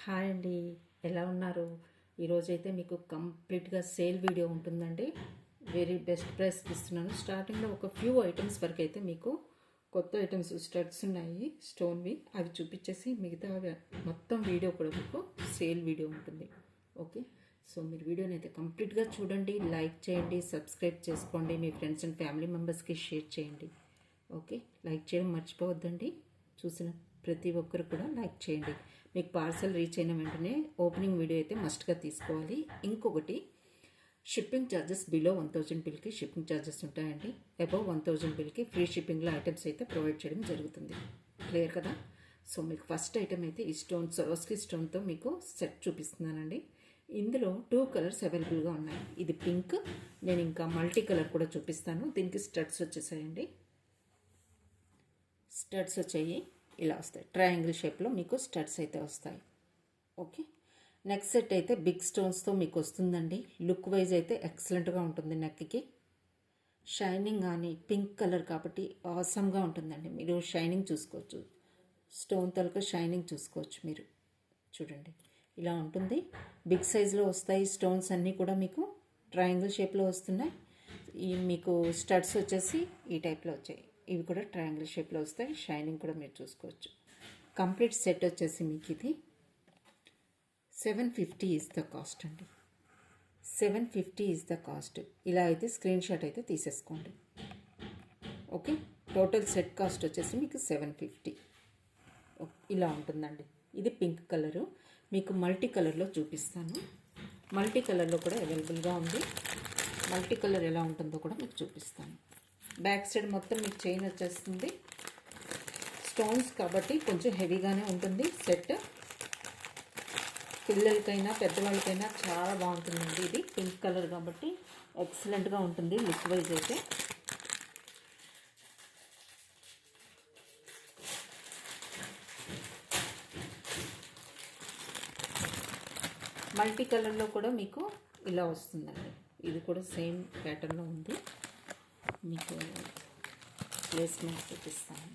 Hi అండి, ఎలా ఉన్నారు? ఈరోజైతే మీకు కంప్లీట్గా సేల్ వీడియో ఉంటుందండి. వెరీ బెస్ట్ ప్రైస్కి ఇస్తున్నాను. స్టార్టింగ్లో ఒక ఫ్యూ ఐటమ్స్ వరకు అయితే మీకు కొత్త ఐటమ్స్ స్టడ్స్ ఉన్నాయి స్టోన్వి, అవి చూపించేసి మిగతా మొత్తం వీడియో కూడా మీకు సేల్ వీడియో ఉంటుంది. ఓకే, సో మీరు వీడియోని అయితే కంప్లీట్గా చూడండి, లైక్ చేయండి, సబ్స్క్రైబ్ చేసుకోండి, మీ ఫ్రెండ్స్ అండ్ ఫ్యామిలీ మెంబర్స్కి షేర్ చేయండి. ఓకే, లైక్ చేయడం మర్చిపోవద్దండి. చూసిన ప్రతి ఒక్కరు కూడా లైక్ చేయండి. మీకు పార్సల్ రీచ్ అయిన వెంటనే ఓపెనింగ్ వీడియో అయితే మస్ట్గా తీసుకోవాలి. ఇంకొకటి, షిప్పింగ్ ఛార్జెస్ బిలో 1000 బిల్కి షిప్పింగ్ ఛార్జెస్ ఉంటాయండి. అబవ్ 1000 బిల్కి ఫ్రీ షిప్పింగ్లో ఐటమ్స్ అయితే ప్రొవైడ్ చేయడం జరుగుతుంది. క్లియర్ కదా? సో మీకు ఫస్ట్ ఐటమ్ అయితే ఈ స్టోన్, సరోస్కి స్టోన్తో మీకు సెట్ చూపిస్తున్నానండి. ఇందులో 2 కలర్స్ అవైలబుల్గా ఉన్నాయి. ఇది పింక్, నేను ఇంకా మల్టీ కలర్ కూడా చూపిస్తాను. దీనికి స్టడ్స్ వచ్చేసాయండి. స్టడ్స్ వచ్చాయి, ఇలా వస్తాయి. ట్రయాంగిల్ షేప్లో మీకు స్టడ్స్ అయితే వస్తాయి. ఓకే, నెక్స్ట్ సెట్ అయితే బిగ్ స్టోన్స్తో మీకు వస్తుందండి. లుక్ వైజ్ అయితే ఎక్సలెంట్గా ఉంటుంది. నెక్కి షైనింగ్ కానీ పింక్ కలర్ కాబట్టి ఆసమ్గా ఉంటుందండి. మీరు షైనింగ్ చూసుకోవచ్చు, స్టోన్ తలక షైనింగ్ చూసుకోవచ్చు. మీరు చూడండి, ఇలా ఉంటుంది. బిగ్ సైజులో వస్తాయి. స్టోన్స్ అన్నీ కూడా మీకు ట్రయాంగిల్ షేప్లో వస్తున్నాయి. ఈ మీకు స్టడ్స్ వచ్చేసి ఈ టైప్లో వచ్చాయి. ఇవి కూడా ట్రయాంగిల్ షేప్లో వస్తాయి. షైనింగ్ కూడా మీరు చూసుకోవచ్చు. కంప్లీట్ సెట్ వచ్చేసి మీకు ఇది 750 ఈజ్ ద కాస్ట్ అండి. 750 ఈజ్ ద కాస్ట్. ఇలా అయితే స్క్రీన్ షాట్ అయితే తీసేసుకోండి. ఓకే, టోటల్ సెట్ కాస్ట్ వచ్చేసి మీకు 750 ఇలా ఉంటుందండి. ఇది పింక్ కలరు. మీకు మల్టీ కలర్లో చూపిస్తాను. మల్టీ కలర్లో కూడా అవైలబుల్గా ఉంది. మల్టీ కలర్ ఎలా ఉంటుందో కూడా మీకు చూపిస్తాను. బ్యాక్ సైడ్ మొత్తం మీకు చైన్ వచ్చేస్తుంది. స్టోన్స్ కాబట్టి కొంచెం హెవీగానే ఉంటుంది సెట్. పిల్లలకైనా పెద్దవాళ్ళకైనా చాలా బాగుంటుందండి. ఇది పింక్ కలర్ కాబట్టి ఎక్సలెంట్గా ఉంటుంది లుక్ వైజ్ అయితే. మల్టీ కలర్లో కూడా మీకు ఇలా వస్తుందండి. ఇది కూడా సేమ్ ప్యాటర్న్లో ఉంది. మీకు ప్లేస్మెంట్ చూపిస్తాను.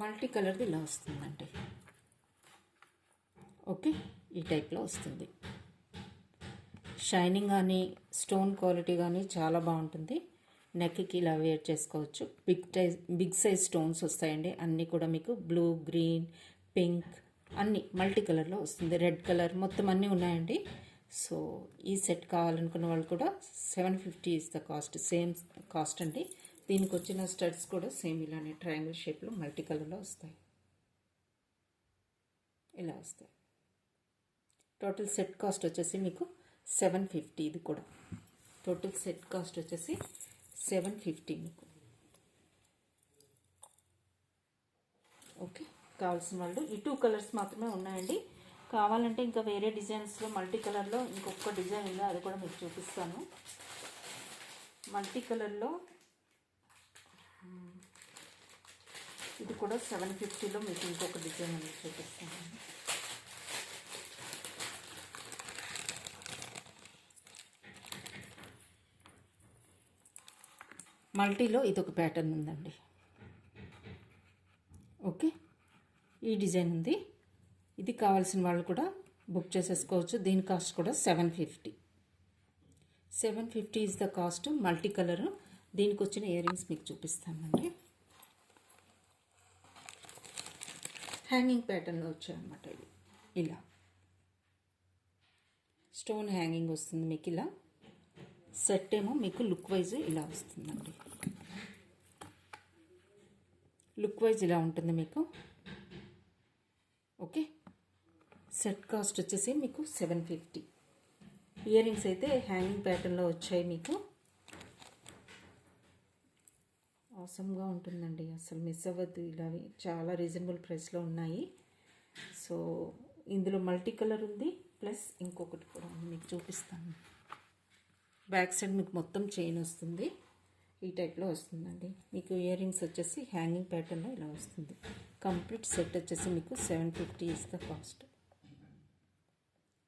మల్టీ కలర్ది ఇలా వస్తుందండి. ఓకే, ఈ టైప్లో వస్తుంది. షైనింగ్ కానీ స్టోన్ క్వాలిటీ కానీ చాలా బాగుంటుంది. నెక్కి ఇలా వేర్ చేసుకోవచ్చు. బిగ్ సైజ్ స్టోన్స్ వస్తాయండి. అన్నీ కూడా మీకు బ్లూ, గ్రీన్, పింక్ అన్నీ మల్టీ కలర్లో వస్తుంది. రెడ్ కలర్ మొత్తం అన్నీ ఉన్నాయండి. సో ఈ సెట్ కావాలనుకున్న వాళ్ళు కూడా 750 is the cost. Same cost అండి. దీనికి వచ్చిన స్టడ్స్ కూడా సేమ్ ఇలానే ట్రయాంగిల్ షేప్లో మల్టీ కలర్లో వస్తాయి. ఇలా వస్తాయి. టోటల్ సెట్ కాస్ట్ వచ్చేసి మీకు 750. ఇది కూడా టోటల్ సెట్ కాస్ట్ వచ్చేసి 750 మీకు. ఓకే, కావాల్సిన వాళ్ళు ఈ 2 కలర్స్ మాత్రమే ఉన్నాయండి. కావాలంటే ఇంకా వేరే డిజైన్స్లో మల్టీ కలర్లో ఇంకొక డిజైన్ ఉందో అది కూడా మీకు చూపిస్తాను. మల్టీ కలర్లో ఇది కూడా 750లో మీకు ఇంకొక డిజైన్ ఉంది, చూపిస్తాను. మల్టీలో ఇది ఒక ప్యాటర్న్ ఉందండి. ఓకే, ఈ డిజైన్ ఉంది. ఇది కావాల్సిన వాళ్ళు కూడా బుక్ చేసేసుకోవచ్చు. దీని కాస్ట్ కూడా 750. 750 is the cost. Multi colour. దీనికి వచ్చిన ఇయర్ రింగ్స్ మీకు చూపిస్తానండి. హ్యాంగింగ్ ప్యాటర్న్లో వచ్చాయన్నమాట ఇవి. ఇలా స్టోన్ హ్యాంగింగ్ వస్తుంది మీకు. ఇలా సెట్ ఏమో మీకు లుక్ వైజ్ ఇలా వస్తుందండి. లుక్ వైజ్ ఇలా ఉంటుంది మీకు. ఓకే, సెట్ కాస్ట్ వచ్చేసి మీకు 750. ఇయర్ రింగ్స్ అయితే హ్యాంగింగ్ ప్యాటర్న్లో వచ్చాయి మీకు. ఆసమ్గా ఉంటుందండి, అసలు మిస్ అవ్వద్దు. ఇలా చాలా రీజనబుల్ ప్రైస్లో ఉన్నాయి. సో ఇందులో మల్టీ కలర్ ఉంది, ప్లస్ ఇంకొకటి కూడా మీకు చూపిస్తాను. బ్యాక్ సైడ్ మీకు మొత్తం చైన్ వస్తుంది. ఈ టైప్లో వస్తుందండి. మీకు ఇయర్ రింగ్స్ వచ్చేసి హ్యాంగింగ్ ప్యాటర్న్లో ఇలా వస్తుంది. కంప్లీట్ సెట్ వచ్చేసి మీకు 750 ఈజ్ ద కాస్ట్.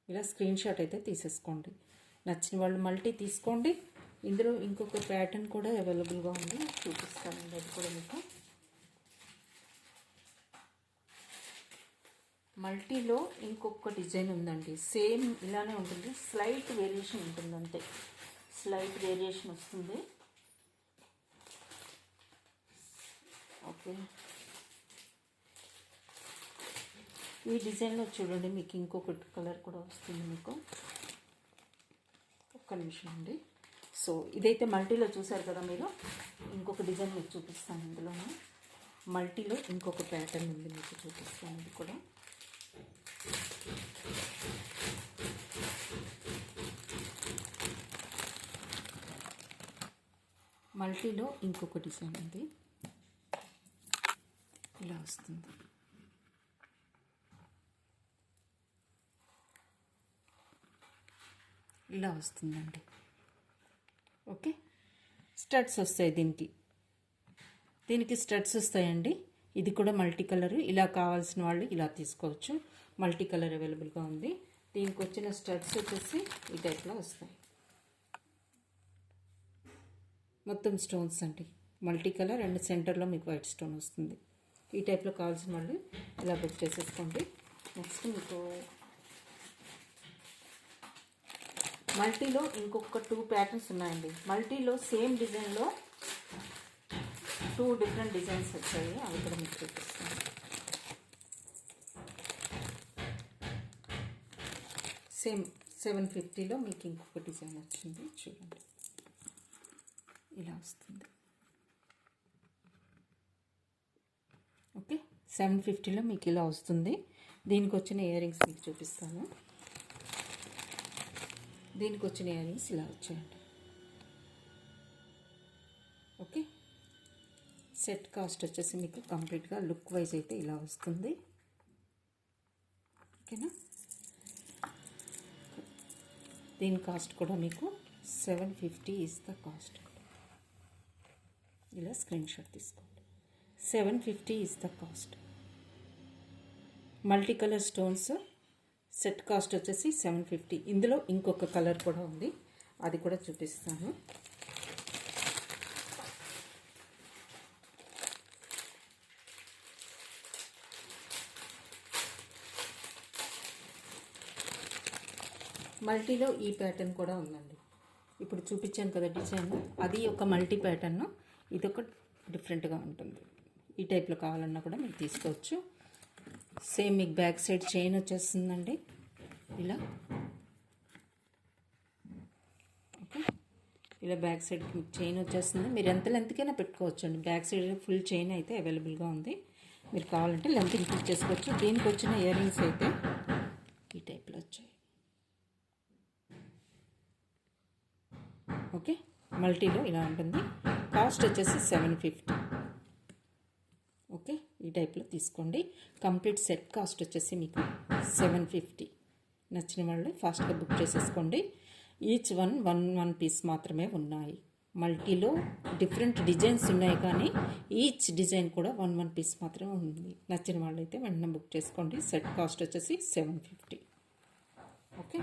ఇలా స్క్రీన్ షాట్ అయితే తీసేసుకోండి. నచ్చిన వాళ్ళు మల్టీ తీసుకోండి. ఇందులో ఇంకొక ప్యాటర్న్ కూడా అవైలబుల్గా ఉంది, చూపిస్తానండి అది కూడా మీకు. మల్టీలో ఇంకొక డిజైన్ ఉందండి, సేమ్ ఇలానే ఉంటుంది, స్లైట్ వేరియేషన్ ఉంటుంది అంతే, స్లైట్ వేరియేషన్ వస్తుంది. ఓకే, ఈ డిజైన్లో చూడండి మీకు ఇంకొకటి కలర్ కూడా వస్తుంది మీకు. ఒక్క నిమిషం అండి. సో ఇదైతే మల్టీలో చూసారు కదా మీరు, ఇంకొక డిజైన్ మీకు చూపిస్తాను. ఇందులోనే మల్టీలో ఇంకొక ప్యాటర్న్ ఉంది మీకు, చూపిస్తాను ఇది కూడా. మల్టీలో ఇంకొక డిజైన్ ఉంది, ఇలా వస్తుంది. ఇలా వస్తుందండి. ఓకే, స్టడ్స్ వస్తాయి దీనికి స్టడ్స్ వస్తాయండి. ఇది కూడా మల్టీ కలర్, ఇలా కావాల్సిన వాళ్ళు ఇలా తీసుకోవచ్చు, మల్టీ కలర్ అవైలబుల్గా ఉంది. దీనికి వచ్చిన స్టడ్స్ వచ్చేసి ఈ టైప్లో వస్తాయి, మొత్తం స్టోన్స్ అండి, మల్టీ కలర్ అండ్ సెంటర్లో మీకు వైట్ స్టోన్ వస్తుంది. ఈ టైప్లో కావాల్సిన వాళ్ళు ఇలా బుక్ చేసేసుకోండి. నెక్స్ట్ మీకు మల్టీలో ఇంకొక 2 ప్యాటర్న్స్ ఉన్నాయండి. మల్టీలో సేమ్ డిజైన్లో 2 డిఫరెంట్ డిజైన్స్ వచ్చాయి, అవి కూడా మీకు చూపిస్తాను. సేమ్ 750లో మీకు ఇంకొక డిజైన్ వచ్చింది, చూడండి ఇలా వస్తుంది. ఓకే, 750లో మీకు ఇలా వస్తుంది. దీనికి వచ్చిన ఇయర్ రింగ్స్ మీకు చూపిస్తాను. దీనికి వచ్చిన ఇయర్ రింగ్స్ ఇలా వచ్చాయండి. ఓకే, సెట్ కాస్ట్ వచ్చేసి మీకు కంప్లీట్గా లుక్ వైజ్ అయితే ఇలా వస్తుంది. ఓకేనా, దీని కాస్ట్ కూడా మీకు 750 ఇస్ ద కాస్ట్. ఇలా స్క్రీన్ షాట్ తీసుకోండి. 750 is the cost. Multi colour stones set cost వచ్చేసి 750. ఇందులో ఇంకొక కలర్ కూడా ఉంది, అది కూడా చూపిస్తాను. మల్టీలో ఈ ప్యాటర్న్ కూడా ఉందండి. ఇప్పుడు చూపించాను కదా డిజైన్, అది ఒక మల్టీ ప్యాటర్న్, ఇదొక డిఫరెంట్గా ఉంటుంది. ఈ టైప్లో కావాలన్నా కూడా మీరు తీసుకోవచ్చు. సేమ్ మీకు బ్యాక్ సైడ్ చైన్ వచ్చేస్తుందండి ఇలా. ఓకే, ఇలా బ్యాక్ సైడ్ మీకు చైన్ వచ్చేస్తుంది. మీరు ఎంత లెంత్కైనా పెట్టుకోవచ్చు అండి. బ్యాక్ సైడ్ ఫుల్ చైన్ అయితే అవైలబుల్గా ఉంది, మీరు కావాలంటే లెంత్ ఇంక్రీజ్ చేసుకోవచ్చు. దీనికి వచ్చిన ఇయర్ రింగ్స్ అయితే ఈ టైప్లో వచ్చాయి. ఓకే, మల్టీలో ఇలా ఉంటుంది, కాస్ట్ వచ్చేసి 750. ఓకే, ఈ టైప్లో తీసుకోండి. కంప్లీట్ సెట్ కాస్ట్ వచ్చేసి మీకు 750. నచ్చిన వాళ్ళు ఫాస్ట్గా బుక్ చేసేసుకోండి. ఈచ్ వన్ పీస్ మాత్రమే ఉన్నాయి. మల్టీలో డిఫరెంట్ డిజైన్స్ ఉన్నాయి, కానీ ఈచ్ డిజైన్ కూడా వన్ పీస్ మాత్రమే ఉంది. నచ్చిన వాళ్ళు అయితే వెంటనే బుక్ చేసుకోండి. సెట్ కాస్ట్ వచ్చేసి 750. ఓకే,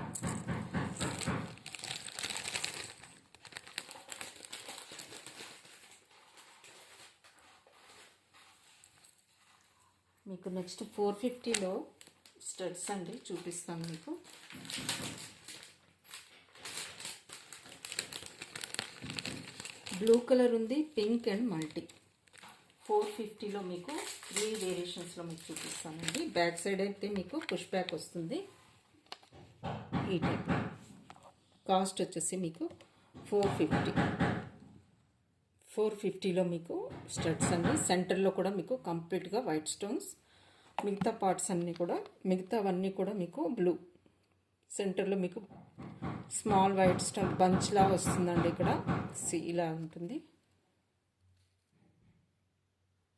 మీకు నెక్స్ట్ 450లో స్టడ్స్ అండి చూపిస్తాను మీకు. బ్లూ కలర్ ఉంది, పింక్ అండ్ మల్టీ. 450లో మీకు 3 వేరియేషన్స్లో మీకు చూపిస్తానండి. బ్యాక్ సైడ్ అయితే మీకు పుష్ బ్యాక్ వస్తుంది ఈ టైప్. కాస్ట్ వచ్చేసి మీకు 450. 450లో మీకు స్టడ్స్ అండి. సెంటర్లో కూడా మీకు కంప్లీట్గా వైట్ స్టోన్స్, మిగతా పార్ట్స్ అన్నీ కూడా మిగతావన్నీ కూడా మీకు బ్లూ. సెంటర్లో మీకు స్మాల్ వైట్ స్టోన్ బంచ్లా వస్తుందండి. ఇక్కడ ఇలా ఉంటుంది.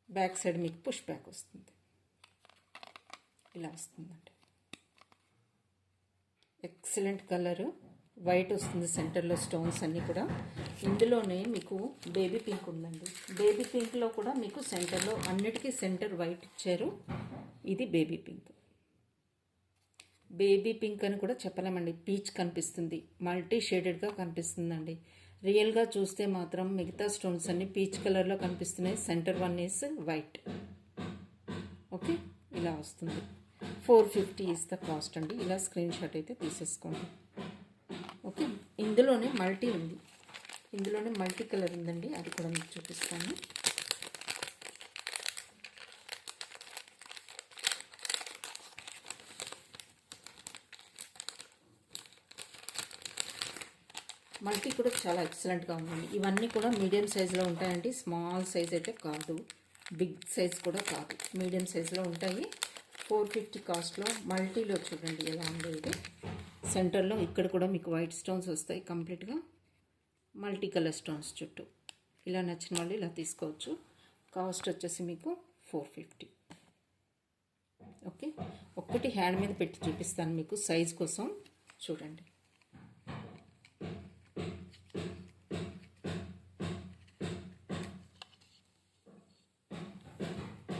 బ్యాక్ సైడ్ మీకు పుష్ బ్యాక్ వస్తుంది, ఇలా వస్తుందండి. ఎక్సలెంట్ కలరు, వైట్ వస్తుంది సెంటర్లో స్టోన్స్ అన్నీ కూడా. ఇందులోనే మీకు బేబీ పింక్ ఉందండి. బేబీ పింక్లో కూడా మీకు సెంటర్లో అన్నిటికీ సెంటర్ వైట్ ఇచ్చారు. ఇది బేబీ పింక్. బేబీ పింక్ అని కూడా చెప్పలేమండి, పీచ్ కనిపిస్తుంది, మల్టీ షేడెడ్గా కనిపిస్తుందండి. రియల్గా చూస్తే మాత్రం మిగతా స్టోన్స్ అన్ని పీచ్ కలర్లో కనిపిస్తున్నాయి. Centre one is white. Okay, ఇలా వస్తుంది. 450 ఈస్ ద కాస్ట్ అండి. ఇలా స్క్రీన్ షాట్ అయితే తీసేసుకోండి. ఓకే, ఇందులోనే మల్టీ ఉంది, ఇందులోనే మల్టీ కలర్ ఉందండి, అది కూడా మీకు చూపిస్తాను. మల్టీ కూడా చాలా ఎక్సలెంట్గా ఉందండి. ఇవన్నీ కూడా మీడియం సైజులో ఉంటాయండి. స్మాల్ సైజ్ అయితే కాదు, బిగ్ సైజ్ కూడా కాదు, మీడియం సైజులో ఉంటాయి. 450 కాస్ట్లో మల్టీలో చూడండి ఎలా ఉంది. ఇది సెంటర్లో ఇక్కడ కూడా మీకు వైట్ స్టోన్స్ వస్తాయి కంప్లీట్గా, మల్టీ కలర్ స్టోన్స్ చుట్టూ. ఇలా నచ్చిన వాళ్ళు ఇలా తీసుకోవచ్చు. కాస్ట్ వచ్చేసి మీకు 450. ఓకే, ఒక్కటి హ్యాండ్ మీద పెట్టి చూపిస్తాను మీకు సైజ్ కోసం. చూడండి,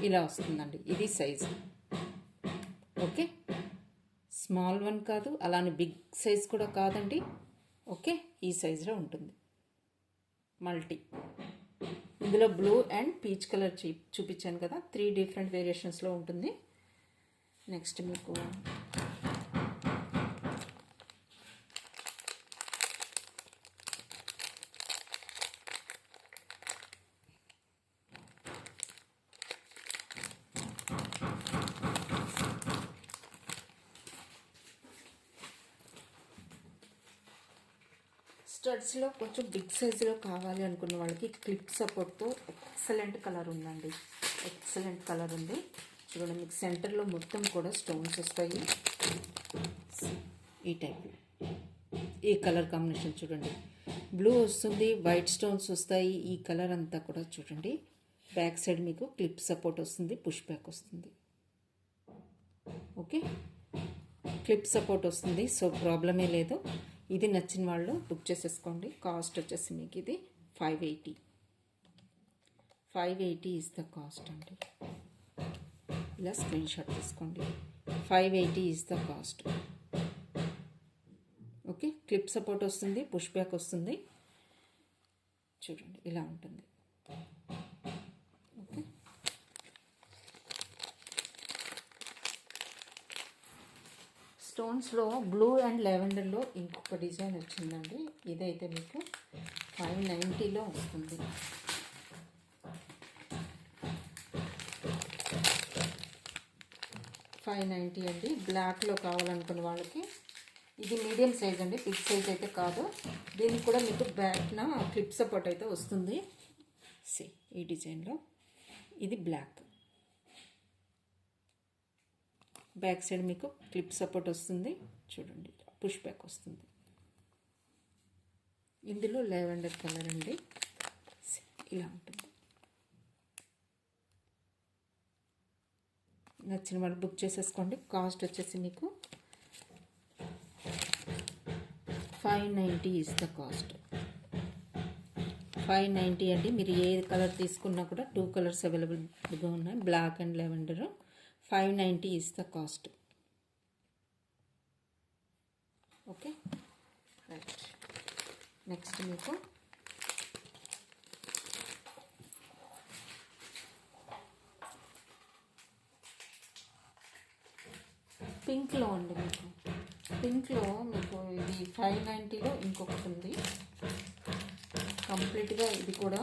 ఇలా వస్తుందండి. ఇది సైజు. ఓకే, స్మాల్ వన్ కాదు, అలానే బిగ్ సైజ్ కూడా కాదండి. ఓకే, ఈ సైజులో ఉంటుంది మల్టీ. ఇందులో బ్లూ అండ్ పీచ్ కలర్ చూపించాను కదా, 3 డిఫరెంట్ వేరియేషన్స్లో ఉంటుంది. నెక్స్ట్ మీకు స్టడ్స్లో కొంచెం బిగ్ సైజులో కావాలి అనుకున్న వాళ్ళకి క్లిప్ సపోర్ట్తో ఎక్సలెంట్ కలర్ ఉందండి. ఎక్సలెంట్ కలర్ ఉంది. చూడండి, మీకు సెంటర్లో మొత్తం కూడా స్టోన్స్ వస్తాయి. ఈ టైప్, ఈ కలర్ కాంబినేషన్ చూడండి, బ్లూ వస్తుంది, వైట్ స్టోన్స్ వస్తాయి. ఈ కలర్ అంతా కూడా చూడండి. బ్యాక్ సైడ్ మీకు క్లిప్ సపోర్ట్ వస్తుంది, పుష్ బ్యాక్ వస్తుంది. ఓకే, క్లిప్ సపోర్ట్ వస్తుంది, సో ప్రాబ్లమే లేదు. ఇది నచ్చిన వాళ్ళు బుక్ చేసేసుకోండి. కాస్ట్ వచ్చేసి మీకు ఇది 580. 580 ఇస్ ద కాస్ట్ అండి. ఇలా స్క్రీన్ షాట్ తీసుకోండి. 580 is the cost. Okay, clip support వస్తుంది, పుష్ బ్యాక్ వస్తుంది. చూడండి, ఇలా ఉంటుంది. ఓకే, స్టోన్స్లో బ్లూ అండ్ లెవెండర్లో ఇంకొక డిజైన్ వచ్చిందండి. ఇదైతే మీకు 590లో వస్తుంది. $590 అండి. బ్లాక్లో కావాలనుకున్న వాళ్ళకి ఇది మీడియం సైజ్ అండి, బిగ్ సైజ్ అయితే కాదు. దీనికి కూడా మీకు బ్యాక్న క్లిప్ సపోర్ట్ అయితే వస్తుంది. ఈ డిజైన్లో ఇది బ్లాక్, బ్యాక్ సైడ్ మీకు క్లిప్ సపోర్ట్ వస్తుంది. చూడండి, పుష్ బ్యాక్ వస్తుంది. ఇందులో లెవెండర్ కలర్ అండి, ఇలా ఉంటుంది. నచ్చిన వాళ్ళు బుక్ చేసేసుకోండి. కాస్ట్ వచ్చేసి మీకు 590 ఇస్ ద కాస్ట్. 590 అండి. మీరు ఏ కలర్ తీసుకున్నా కూడా 2 కలర్స్ అవైలబుల్గా ఉన్నాయి, black and lavender. 590 is the cost. Okay, right. Next మీకు పింక్లో అండి. మీకు పింక్లో మీకు ఇది 590లో ఇంకొకటి ఉంది. కంప్లీట్గా ఇది కూడా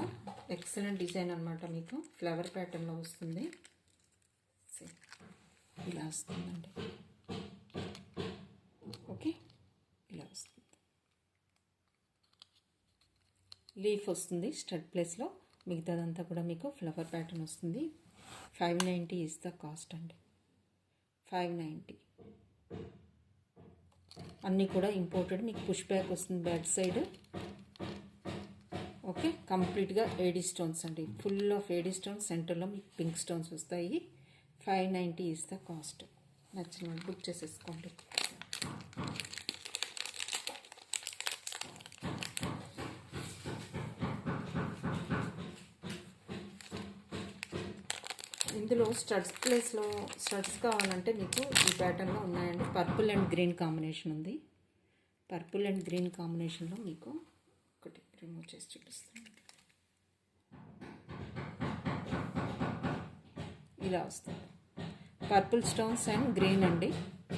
ఎక్సలెంట్ డిజైన్ అనమాట. మీకు ఫ్లవర్ ప్యాటర్న్లో వస్తుంది. ఇలా వస్తుందండి. ఓకే, ఇలా వస్తుంది. లీఫ్ వస్తుంది స్టడ్ ప్లేస్లో, మిగతాదంతా కూడా మీకు ఫ్లవర్ ప్యాటర్న్ వస్తుంది. 590 ఇస్ ద కాస్ట్ అండి. 590. అన్నీ కూడా ఇంపోర్టెడ్. మీకు పుష్ బ్యాక్ వస్తుంది బ్యాక్ సైడ్. ఓకే, కంప్లీట్గా ఏడీ స్టోన్స్ అండి, ఫుల్ ఆఫ్ ఏడీ స్టోన్స్. సెంటర్లో మీకు పింక్ స్టోన్స్ వస్తాయి. 590 ఇస్ ద కాస్ట్. నచ్చిన బుక్ చేసేసుకోండి. ఇందులో స్టడ్స్ కావాలంటే మీకు ఈ ప్యాటర్న్లో ఉన్నాయండి. పర్పుల్ అండ్ గ్రీన్ కాంబినేషన్ ఉంది. పర్పుల్ అండ్ గ్రీన్ కాంబినేషన్లో మీకు 1 రిమూవ్ చేసి చూపిస్తాను. ఇలా వస్తుంది. పర్పుల్ స్టోన్స్ అండ్ గ్రీన్ అండి,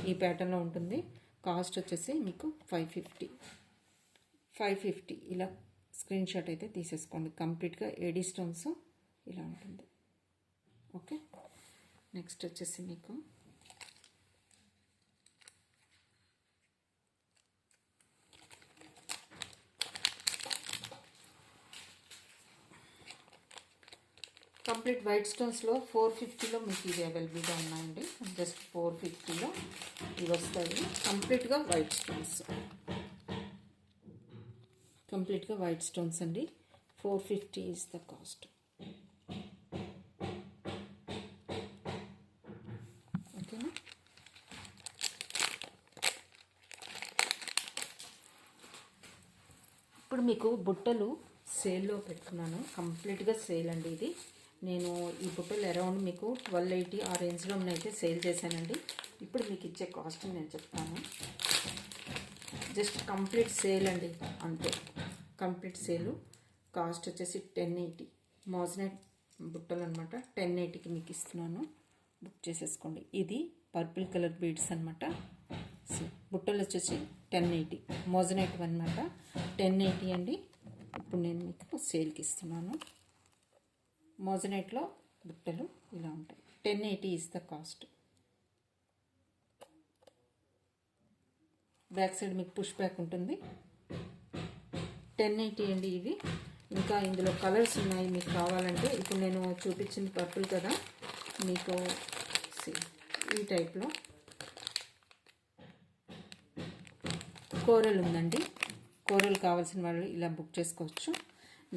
ఈ ప్యాటర్న్లో ఉంటుంది. కాస్ట్ వచ్చేసి మీకు 550 ఇలా స్క్రీన్ షాట్ అయితే తీసేసుకోండి. కంప్లీట్గా ఏడీ స్టోన్స్ ఇలా ఉంటుంది. ఓకే, నెక్స్ట్ వచ్చేసి మీకు కంప్లీట్ వైట్ స్టోన్స్లో 450లో మీకు ఇది అవైలబుల్గా ఉన్నాయండి. జస్ట్ 450లో ఇవి వస్తాయి. కంప్లీట్గా వైట్ స్టోన్స్, కంప్లీట్గా వైట్ స్టోన్స్ అండి. 450 ఈజ్ ద కాస్ట్. ఓకేనా, ఇప్పుడు మీకు బుట్టలు సేల్లో పెట్టుకున్నాను. కంప్లీట్గా సేల్ అండి ఇది. నేను ఈ బుట్టలు అరౌండ్ మీకు 1280 ఆ రేంజ్లో అయితే సేల్ చేశానండి. ఇప్పుడు మీకు ఇచ్చే కాస్ట్ నేను చెప్తాను. జస్ట్ కంప్లీట్ సేల్ అండి, అంతే. కంప్లీట్ సేలు కాస్ట్ వచ్చేసి 1080. మోజనైట్ బుట్టలు అనమాట. 1080కి మీకు ఇస్తున్నాను, బుక్ చేసేసుకోండి. ఇది పర్పుల్ కలర్ బీడ్స్ అనమాట. బుట్టలు వచ్చేసి 1080. మోజనైట్ అనమాట, 1080 అండి. ఇప్పుడు నేను మీకు సేల్కి ఇస్తున్నాను. మోజనైట్లో బుట్టలు ఇలా ఉంటాయి. 1080 is the cost. Back side మీకు పుష్ బ్యాక్ ఉంటుంది. 1080 అండి ఇవి. ఇంకా ఇందులో కలర్స్ ఉన్నాయి, మీకు కావాలంటే. ఇప్పుడు నేను చూపించింది పర్పుల్ కదా, మీకు ఈ టైప్లో కోరల్ ఉందండి. కోరల్ కావాల్సిన వాళ్ళు ఇలా బుక్ చేసుకోవచ్చు.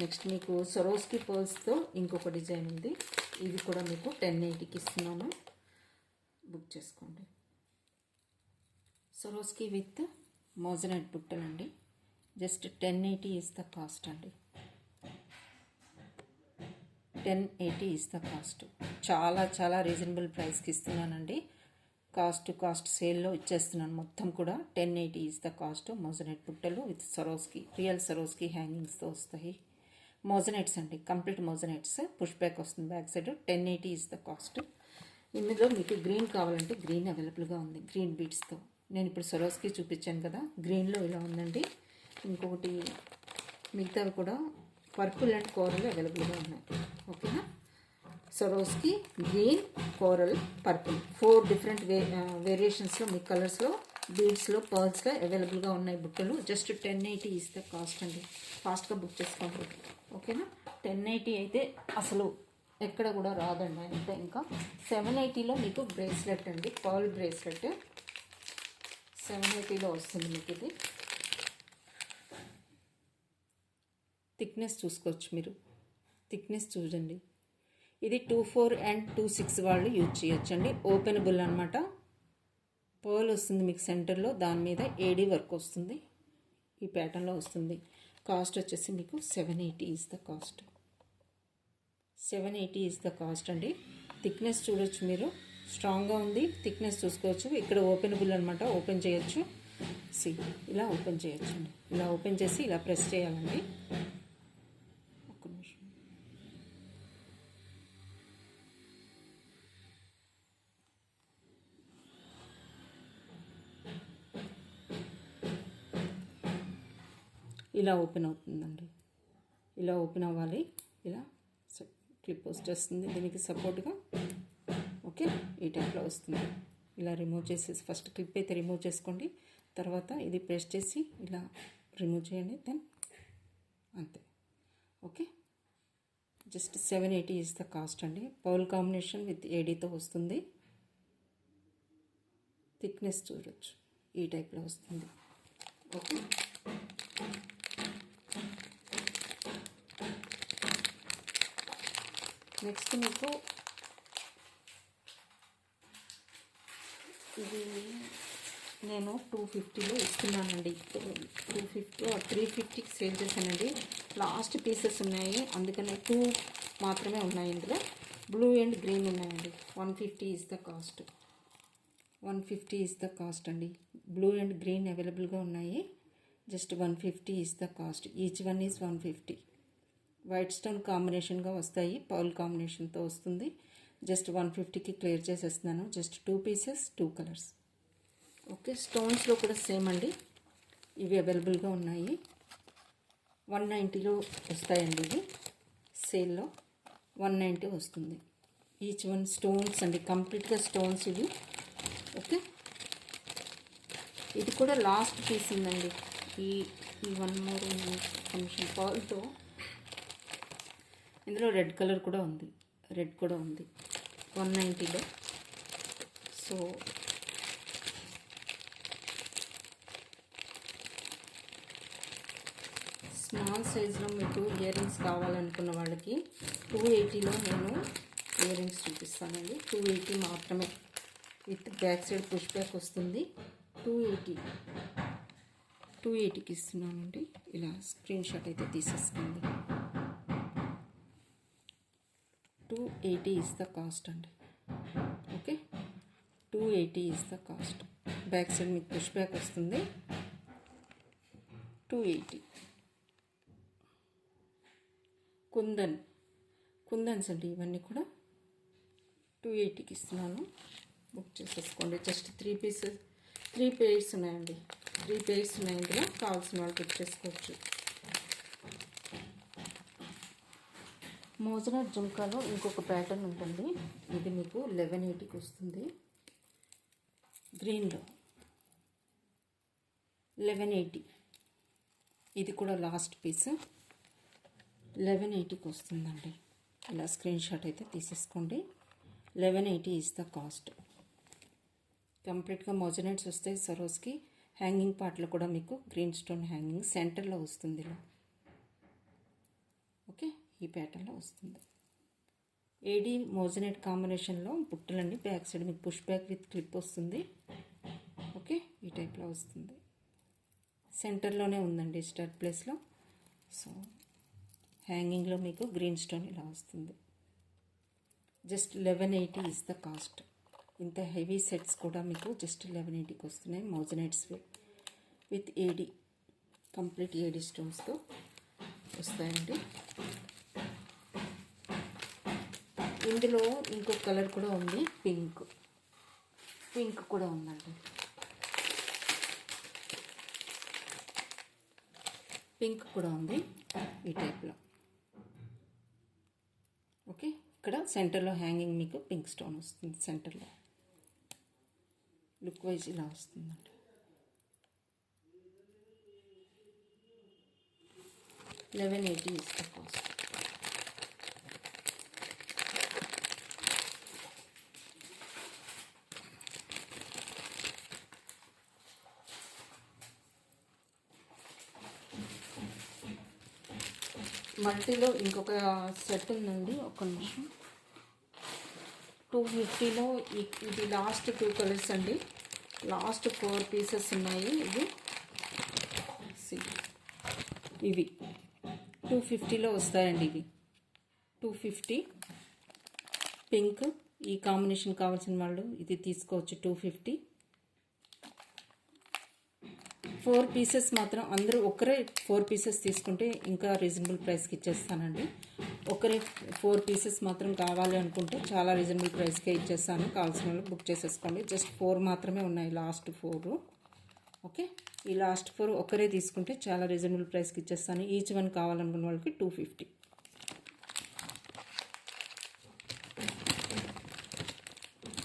నెక్స్ట్ మీకు సరోస్కి పర్ల్స్తో ఇంకొక డిజైన్ ఉంది. ఇది కూడా మీకు 1080కి ఇస్తున్నాను, బుక్ చేసుకోండి. సరోస్కి విత్ మోజనైట్ బుట్టలండి. జస్ట్ 1080 ఈజ్ ద కాస్ట్ అండి. 1080 ఈజ్ ద కాస్ట్. చాలా చాలా రీజనబుల్ ప్రైస్కి ఇస్తున్నానండి. కాస్ట్ సేల్లో ఇచ్చేస్తున్నాను మొత్తం కూడా. 1080 ఈజ్ ద కాస్ట్. మోజనైట్ బుట్టలు విత్ సరోస్కి, రియల్ సరోస్కి హ్యాంగింగ్స్తో వస్తాయి. మోజనైట్స్ అండి, కంప్లీట్ మోజనైట్స్. పుష్ బ్యాక్ వస్తుంది back side. 1080 is the cost. ఇందులో మీకు గ్రీన్ కావాలంటే గ్రీన్ అవైలబుల్గా ఉంది, గ్రీన్ బీడ్స్తో. నేను ఇప్పుడు సరోస్కి చూపించాను కదా, గ్రీన్లో ఇలా ఉందండి. ఇంకొకటి మిగతావి కూడా పర్పుల్ అండ్ కోరల్ అవైలబుల్గా ఉన్నాయి. ఓకేనా, Swarovski green, coral, purple 4 different వేరియేషన్స్లో మీకు కలర్స్లో, బీడ్స్లో, పర్ల్స్లో అవైలబుల్గా ఉన్నాయి బుట్టలు. జస్ట్ 1080 ఈజ్ ద కాస్ట్ అండి. ఫాస్ట్గా బుక్ చేసుకోండి. ఓకేనా, 1080 అయితే అసలు ఎక్కడ కూడా రాదండి. అంటే ఇంకా 780లో మీకు బ్రేస్లెట్ అండి, పర్ల్ బ్రేస్లెట్ 780లో వస్తుంది మీకు. ఇది థిక్నెస్ చూసుకోవచ్చు మీరు, థిక్నెస్ చూడండి. ఇది 24 అండ్ 26 వాళ్ళు యూజ్ చేయొచ్చు అండి. ఓపెనబుల్ అనమాట. పర్ల్ వస్తుంది మీకు సెంటర్లో, దాని మీద ఏడీ వర్క్ వస్తుంది. ఈ ప్యాటర్న్లో వస్తుంది. కాస్ట్ వచ్చేసి మీకు 780 is the cost. 780 is the cost అండి. థిక్నెస్ చూడొచ్చు మీరు, స్ట్రాంగ్గా ఉంది. థిక్నెస్ చూసుకోవచ్చు. ఇక్కడ ఓపెనబుల్ అనమాట, ఓపెన్ చేయొచ్చు. ఇలా ఓపెన్ చేయొచ్చు అండి. ఇలా ఓపెన్ చేసి ఇలా ప్రెస్ చేయాలండి. ఒక్క నిమిషం. ఇలా ఓపెన్ అవుతుందండి. ఇలా ఓపెన్ అవ్వాలి. ఇలా క్లిప్ వచ్చేస్తుంది దీనికి సపోర్ట్గా. ఓకే, ఈ టైప్లో వస్తుంది. ఇలా రిమూవ్ చేసేసి ఫస్ట్ క్లిప్ అయితే రిమూవ్ చేసుకోండి. తర్వాత ఇది ప్రెస్ చేసి ఇలా రిమూవ్ చేయండి. దెన్ అంతే. Okay, just 780 is the cost అండి. పర్ల్ కాంబినేషన్ విత్ ఏడీతో వస్తుంది. థిక్నెస్ చూడొచ్చు, ఈ టైప్లో వస్తుంది. ఓకే, నెక్స్ట్ మీకు ఇది నేను 250లో ఇస్తున్నానండి. 250 350కి సేల్ చేశానండి. లాస్ట్ పీసెస్ ఉన్నాయి, అందుకనే 2 మాత్రమే ఉన్నాయి. ఇందులో బ్లూ అండ్ గ్రీన్ ఉన్నాయండి. 150 is the cost. 150 is the cost అండి. బ్లూ అండ్ గ్రీన్ అవైలబుల్గా ఉన్నాయి. Just 150 is the cost. Each one is 150. White stone కాంబినేషన్గా వస్తాయి, పర్ల్ కాంబినేషన్తో వస్తుంది. జస్ట్ 150కి క్లియర్ చేసేస్తున్నాను. Just 2 pieces 2 colours. ఓకే, స్టోన్స్లో కూడా సేమ్ అండి, ఇవి అవైలబుల్గా ఉన్నాయి. 190లో వస్తాయండి ఇవి, సేల్లో 190 వస్తుంది. ఈచ్ వన్ స్టోన్స్ అండి, కంప్లీట్గా స్టోన్స్ ఇవి. ఓకే, ఇది కూడా లాస్ట్ పీస్ ఉందండి. ఈ 1 మోర్ కమిషన్ పర్ల్తో. ఇందులో రెడ్ కలర్ కూడా ఉంది, రెడ్ కూడా ఉంది 190లో. సో స్మాల్ సైజులో మీకు ఇయర్ రింగ్స్ కావాలనుకున్న వాళ్ళకి 280లో నేను ఇయర్ రింగ్స్ చూపిస్తానండి. 280 మాత్రమే, with back side push back వస్తుంది. 280కి ఇస్తున్నానండి. ఇలా స్క్రీన్ షాట్ అయితే తీసేసుకోండి. 280 ఈజ్ ద కాస్ట్ అండి. Okay, 280 is the cost. Back side మీకు పుష్ బ్యాక్ వస్తుంది. 280. కుందన్స్ అండి ఇవన్నీ కూడా 280కి ఇస్తున్నాను. బుక్ చేసేసుకోండి. జస్ట్ 3 పేర్స్ ఉన్నాయండి. 3 పేర్స్ ఉన్నాయి. ఇందులో కావాల్సిన వాళ్ళు బుక్ చేసుకోవచ్చు. మోజనట్ జుంకాలో ఇంకొక ప్యాటర్న్ ఉంటుంది. ఇది మీకు 1180కి వస్తుంది. గ్రీన్లో 1180. ఇది కూడా లాస్ట్ పీస్ 1180కి వస్తుందండి. ఇలా స్క్రీన్ షాట్ అయితే తీసేసుకోండి. 1180 ఈజ్ ద కాస్ట్. కంప్లీట్గా మోజనైట్స్ వస్తాయి. సరోస్కి హ్యాంగింగ్ పార్ట్లో కూడా మీకు గ్రీన్ స్టోన్ హ్యాంగింగ్ సెంటర్లో వస్తుంది. ఇలా ఓకే, ఈ ప్యాటర్న్లో వస్తుంది. ఏడీ మోజనైట్ కాంబినేషన్లో బుట్టలండి. బ్యాక్ సైడ్ మీకు పుష్ బ్యాక్ విత్ క్లిప్ వస్తుంది. ఓకే, ఈ టైప్లో వస్తుంది. సెంటర్లోనే ఉందండి స్టార్ట్ ప్లేస్లో. సో హ్యాంగింగ్లో మీకు గ్రీన్ స్టోన్ ఇలా వస్తుంది. Just 1180 is the cost. ఇంత హెవీ సెట్స్ కూడా మీకు జస్ట్ 1180కి వస్తున్నాయి. మోజనైట్స్ విత్ ఏడీ, కంప్లీట్ ఏడీ స్టోన్స్తో వస్తాయండి. ఇందులో ఇంకొక కలర్ కూడా ఉంది, పింక్ కూడా ఉందండి. పింక్ కూడా ఉంది ఈ టైప్లో. ఓకే, ఇక్కడ సెంటర్లో హ్యాంగింగ్ మీకు పింక్ స్టోన్ వస్తుంది. సెంటర్లో లుక్ వైజ్ ఇలా వస్తుందండి. 1180 ఈజ్ ద కాస్ట్. మల్టీలో ఇంకొక సెట్ ఉందండి, ఒక నిమిషం. 250లో ఇది లాస్ట్ 2 కలర్స్ అండి. లాస్ట్ 4 పీసెస్ ఉన్నాయి. ఇవి 250లో వస్తాయండి. ఇవి 250 పింక్. ఈ కాంబినేషన్ కావాల్సిన వాళ్ళు ఇది తీసుకోవచ్చు. 250 4 పీసెస్ మాత్రం అందరూ ఒకరే 4 పీసెస్ తీసుకుంటే ఇంకా రీజనబుల్ ప్రైస్కి ఇచ్చేస్తానండి. ఒకరే 4 పీసెస్ మాత్రం కావాలి అనుకుంటే చాలా రీజనబుల్ ప్రైస్కే ఇచ్చేస్తాను. కావాల్సిన వాళ్ళు బుక్ చేసేసుకోండి. జస్ట్ 4 మాత్రమే ఉన్నాయి, లాస్ట్ 4. ఓకే, ఈ లాస్ట్ 4 ఒకరే తీసుకుంటే చాలా రీజనబుల్ ప్రైస్కి ఇచ్చేస్తాను. ఈచ్ వన్ కావాలనుకున్న వాళ్ళకి 250.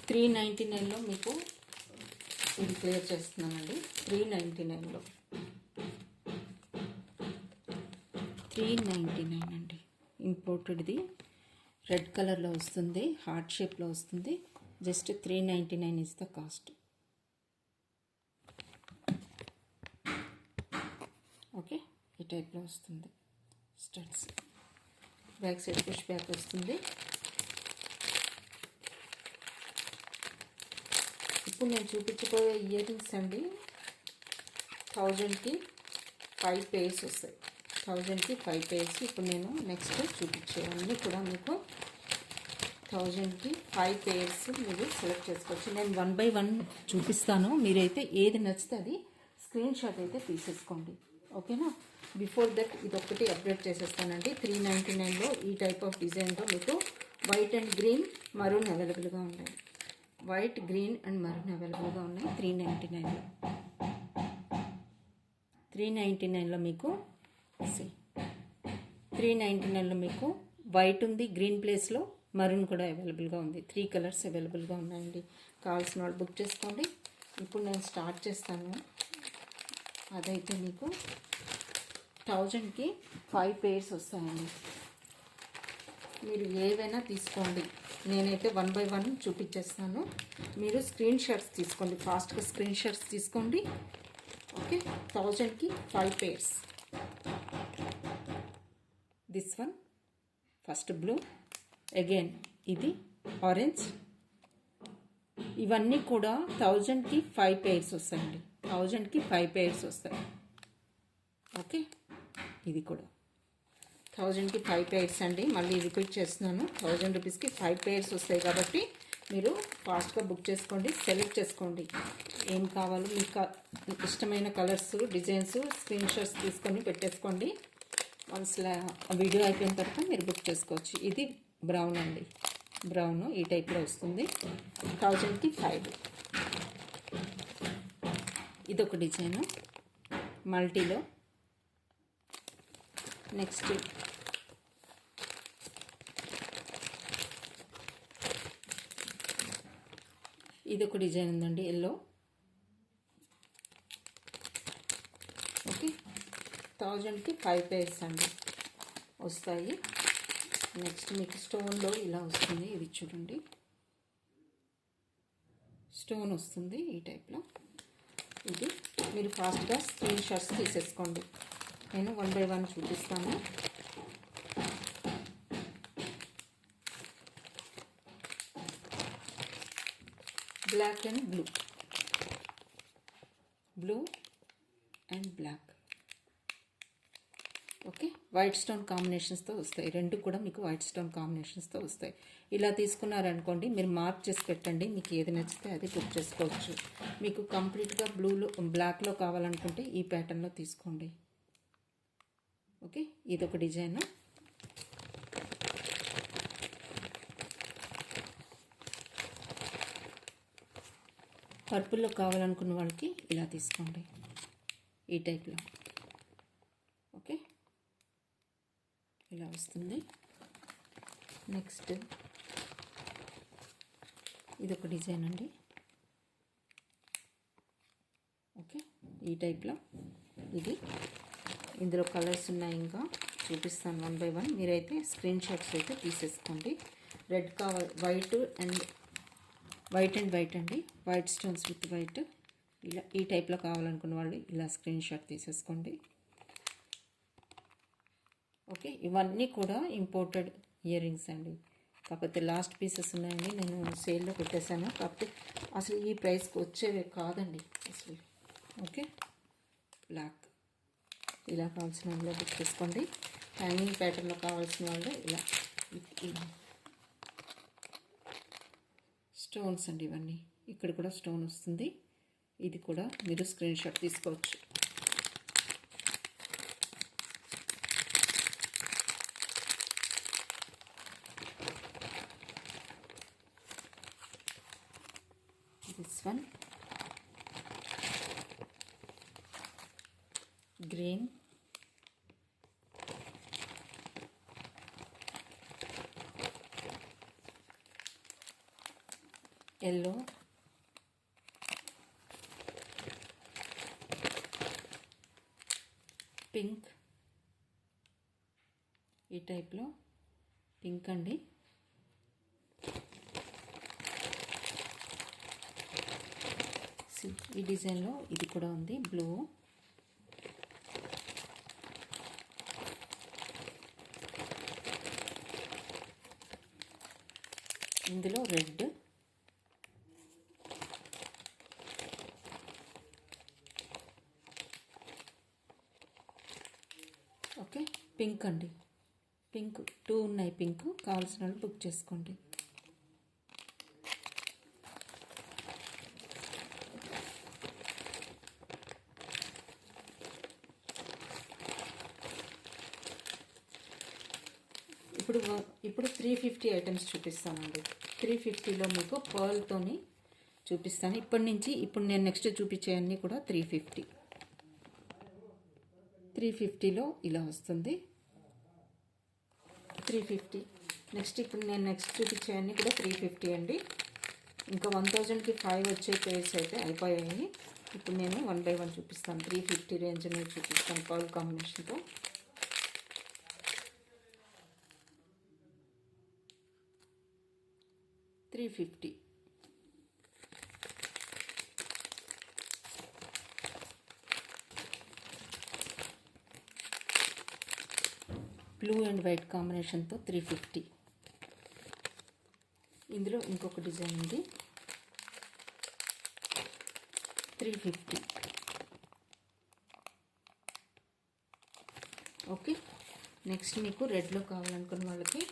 399లో మీకు ఇది క్లియర్ చేస్తున్నానండి. 399లో 399 అండి. ఇంపోర్టెడ్ది రెడ్ కలర్లో వస్తుంది, హార్ట్ షేప్లో వస్తుంది. Just 399 is the cost. Okay, ఈ టైప్లో వస్తుంది. Studs back side push back వస్తుంది. ఇప్పుడు నేను చూపించబోయే ఇయర్ రింగ్స్ అండి 1000కి 5 పేర్స్ వస్తాయి. 1000కి 5 పేర్స్. ఇప్పుడు నేను నెక్స్ట్ చూపించేవన్నీ కూడా మీకు 1000కి 5 పేర్స్ మీరు సెలెక్ట్ చేసుకోవచ్చు. నేను 1 by 1 చూపిస్తాను. మీరైతే ఏది నచ్చితే అది స్క్రీన్ షాట్ అయితే తీసేసుకోండి. ఓకేనా. బిఫోర్ దట్ ఇదొక్కటి అప్డేట్ చేసేస్తానండి. 399లో ఈ టైప్ ఆఫ్ డిజైన్తో మీకు వైట్ అండ్ గ్రీన్ మరూన్ అవైలబుల్గా ఉన్నాయి. వైట్, గ్రీన్ అండ్ మరూన్ అవైలబుల్గా ఉన్నాయి 399లో. 399లో మీకు 399లో మీకు వైట్ ఉంది, గ్రీన్ ప్లేస్లో మరూన్ కూడా అవైలబుల్గా ఉంది. 3 కలర్స్ అవైలబుల్గా ఉన్నాయండి. కావాల్సిన వాళ్ళు బుక్ చేసుకోండి. ఇప్పుడు నేను స్టార్ట్ చేస్తాను. అదైతే మీకు 1000కి 5 పేర్స్ వస్తాయండి. మీరు ఏవైనా తీసుకోండి. నేనైతే 1 by 1 చూపించేస్తాను. మీరు స్క్రీన్ షాట్స్ తీసుకోండి, ఫాస్ట్గా స్క్రీన్ షాట్స్ తీసుకోండి. ఓకే, 1000కి 5 pairs. This one first blue, again ఇది ఆరెంజ్. ఇవన్నీ కూడా 1000కి 5 పేర్స్ వస్తాయండి. 1000కి 5 పేర్స్ వస్తాయి. ఓకే, ఇది కూడా 1000కి 5 పేర్స్ అండి. మళ్ళీ రిపీట్ చేస్తున్నాను, 1000 రూపీస్కి 5 పేర్స్ వస్తాయి. కాబట్టి మీరు ఫాస్ట్గా బుక్ చేసుకోండి, సెలెక్ట్ చేసుకోండి ఏం కావాలో. మీకు ఇష్టమైన కలర్స్, డిజైన్స్ స్క్రీన్ షాట్స్ తీసుకొని పెట్టేసుకోండి. వన్స్ వీడియో అయిపోయిన తర్వాత మీరు బుక్ చేసుకోవచ్చు. ఇది బ్రౌన్ అండి, బ్రౌన్ ఈ టైప్లో వస్తుంది. 1000కి 5. ఇదొక డిజైను మల్టీలో. నెక్స్ట్ ఇదొక డిజైన్ ఉందండి, ఎల్లో. ఓకే, 1000కి 5 పేర్స్ అండి వస్తాయి. నెక్స్ట్ మీకు స్టోన్లో ఇలా వస్తుంది. ఇది చూడండి, స్టోన్ వస్తుంది ఈ టైప్లో. ఇది మీరు ఫాస్ట్గా స్క్రీన్ షాట్స్ తీసేసుకోండి. నేను 1 by 1 చూపిస్తాను. Black and blue, blue and black. Okay, white stone కాంబినేషన్స్తో వస్తాయి. రెండు కూడా మీకు వైట్ స్టోన్ కాంబినేషన్స్తో వస్తాయి. ఇలా తీసుకున్నారనుకోండి, మీరు మార్క్ చేసి పెట్టండి. మీకు ఏది నచ్చితే అది బుక్ చేసుకోవచ్చు. మీకు కంప్లీట్గా బ్లూలో, బ్లాక్లో కావాలనుకుంటే ఈ ప్యాటర్న్లో తీసుకోండి. ఓకే, ఇదొక డిజైన్. పర్పుల్లో కావాలనుకున్న వాళ్ళకి ఇలా తీసుకోండి, ఈ టైప్లో. ఓకే, ఇలా వస్తుంది. నెక్స్ట్ ఇదొక డిజైన్ అండి. ఓకే, ఈ టైప్లో ఇది. ఇందులో కలర్స్ ఉన్నాయి, ఇంకా చూపిస్తాను 1 by 1. మీరైతే స్క్రీన్ షాట్స్ అయితే తీసేసుకోండి. రెడ్ కావాలి, వైట్ అండ్ వైట్ అండి, వైట్ స్టోన్స్ విత్ వైట్. ఇలా ఈ టైప్లో కావాలనుకున్న వాళ్ళు ఇలా స్క్రీన్ షాట్ తీసేసుకోండి. ఓకే, ఇవన్నీ కూడా ఇంపోర్టెడ్ ఇయర్ రింగ్స్ అండి. కాకపోతే లాస్ట్ పీసెస్ ఉన్నాయండి, నేను సేల్లో పెట్టేశాను. కాకపోతే అసలు ఈ ప్రైస్కి వచ్చేవి కాదండి అసలు. ఓకే, బ్లాక్ ఇలా కావాల్సిన వాళ్ళు బుక్ చేసుకోండి. హ్యాంగింగ్ ప్యాటర్న్లో కావాల్సిన వాళ్ళు ఇలా స్టోన్స్ అండి. ఇవన్నీ ఇక్కడ కూడా స్టోన్ వస్తుంది. ఇది కూడా మీరు స్క్రీన్ షాట్ తీసుకోవచ్చు. This one green, yellow, pink. ఈ టైప్లో పింక్ అండి. ఈ డిజైన్లో ఇది కూడా ఉంది, బ్లూ. ఇందులో రెడ్, ఓకే, పింక్ అండి. పింక్ 2 ఉన్నాయి. పింక్ కావాల్సిన వాళ్ళు బుక్ చేసుకోండి. ఇప్పుడు 350 ఐటమ్స్ చూపిస్తానండి. 350లో మీకు పర్ల్తోని చూపిస్తాను. ఇప్పుడు నేను నెక్స్ట్ చూపించేవన్నీ కూడా 350లో ఇలా వస్తుంది. 350 నెక్స్ట్ ఇప్పుడు నేను చూపించేవన్నీ కూడా 350 అండి. ఇంకా 1000కి 5 వచ్చే పేర్స్ అయితే అయిపోయాయి. ఇప్పుడు నేను 1 బై 1 చూపిస్తాను. 350 రేంజ్ అనేది చూపిస్తాను పర్ల్ కాంబినేషన్తో. $350 బ్లూ అండ్ వైట్ కాంబినేషన్తో 350. ఇందులో ఇంకొక డిజైన్ ఉంది 350. ఓకే, నెక్స్ట్ మీకు రెడ్లో కావాలనుకున్న వాళ్ళకి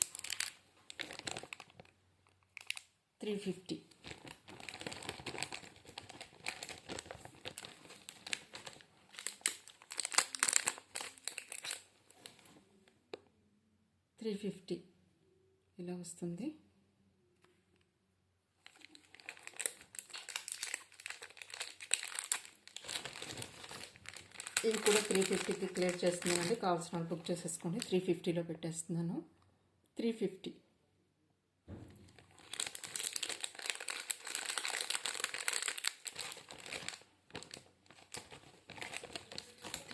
350. $350 ఇలా వస్తుంది. ఇది కూడా 350కి క్లియర్ చేస్తున్నానండి. కావాల్సిన వాళ్ళు బుక్ చేసేసుకోండి. 350లో పెట్టేస్తున్నాను. 350.